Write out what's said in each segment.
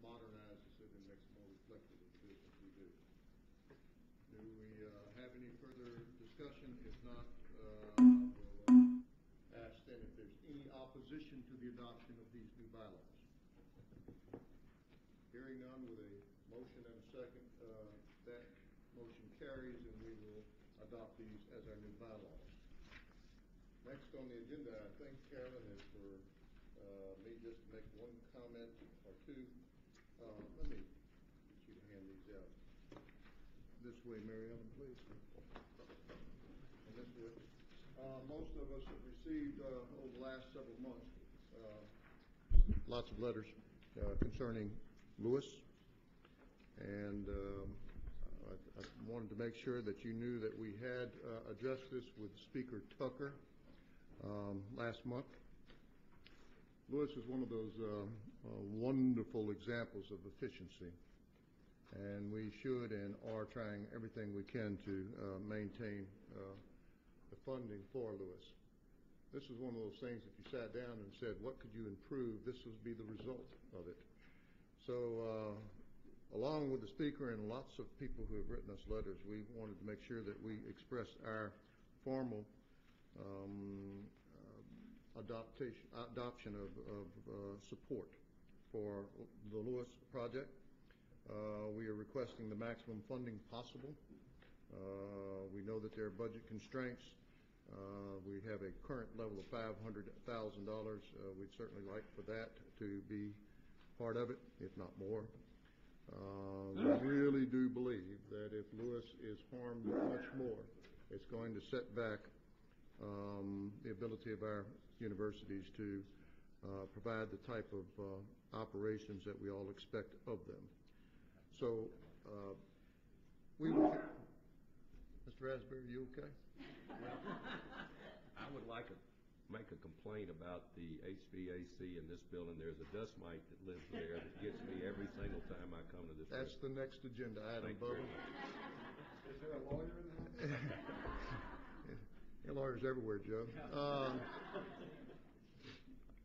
modernizes it and makes it more reflective of the business we do. Do we have any further discussion? If not, we'll ask then if there's any opposition to the adoption of these new bylaws. Hearing none, with a motion and a second, that motion carries, and we will adopt these as our new bylaws. Next on the agenda, I think, Carolyn, is for me just to make one comment or two. Let me get you to hand these out. This way, Mary Ellen, please. And this way. Most of us have received over the last several months lots of letters concerning Lewis, and I wanted to make sure that you knew that we had addressed this with Speaker Tucker last month. Lewis is one of those wonderful examples of efficiency, and we should and are trying everything we can to maintain the funding for Lewis. This is one of those things that you sat down and said, what could you improve? This would be the result of it. So along with the Speaker and lots of people who have written us letters, we wanted to make sure that we expressed our formal adoption of support for the Lewis project. We are requesting the maximum funding possible. We know that there are budget constraints. We have a current level of $500,000. We'd certainly like for that to be part of it, if not more. We really do believe that if Lewis is harmed much more, it's going to set back the ability of our universities to provide the type of operations that we all expect of them. So we will. Mr. Raspberry, you okay? Well, I would like to make a complaint about the HVAC in this building. There's a dust mite that lives there that gets me every single time I come to this room. That's the next agenda item, Bubba. Is there a lawyer in there? There are lawyers everywhere, Joe.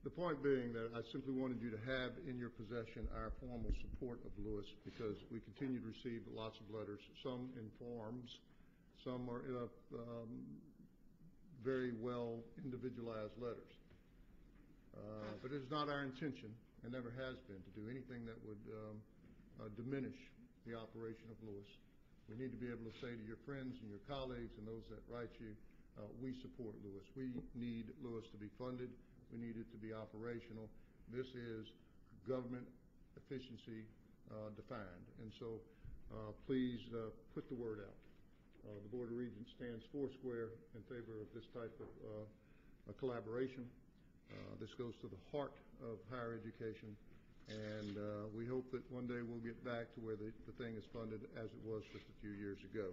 The point being that I simply wanted you to have in your possession our formal support of Lewis, because we continue to receive lots of letters, some in forms, some are very well individualized letters. But it is not our intention, and never has been, to do anything that would diminish the operation of Lewis. We need to be able to say to your friends and your colleagues and those that write you, we support Lewis. We need Lewis to be funded. We need it to be operational. This is government efficiency defined. And so please put the word out. The Board of Regents stands foursquare in favor of this type of collaboration. This goes to the heart of higher education, and we hope that one day we'll get back to where the thing is funded as it was just a few years ago.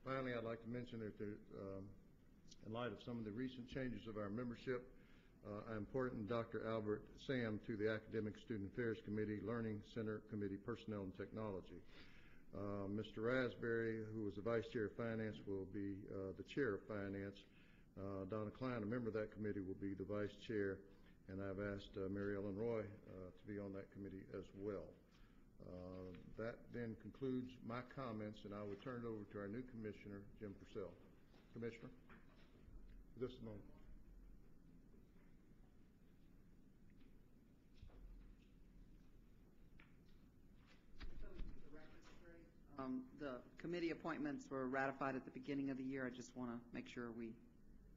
Finally, I'd like to mention that in light of some of the recent changes of our membership, I important Dr. Albert Sam to the Academic Student Affairs Committee, Learning Center Committee, Personnel and Technology. Mr. Raspberry, who was the Vice Chair of Finance, will be the Chair of Finance. Donna Klein, a member of that committee, will be the Vice Chair, and I've asked Mary Ellen Roy to be on that committee as well. That then concludes my comments, and I will turn it over to our new Commissioner, Jim Purcell. Commissioner, this moment. The committee appointments were ratified at the beginning of the year. I just want to make sure we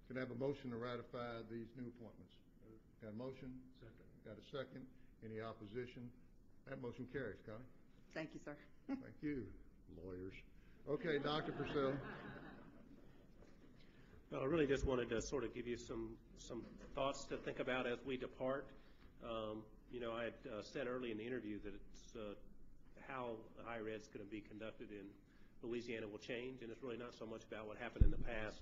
can have a motion to ratify these new appointments. Got a motion? Second. Got a second? Any opposition? That motion carries. Connie? Thank you, sir. Thank you, lawyers. Okay, Dr. Purcell. Well, I really just wanted to sort of give you some thoughts to think about as we depart. You know, I had said early in the interview that it's how higher ed is going to be conducted in Louisiana will change, and it's really not so much about what happened in the past.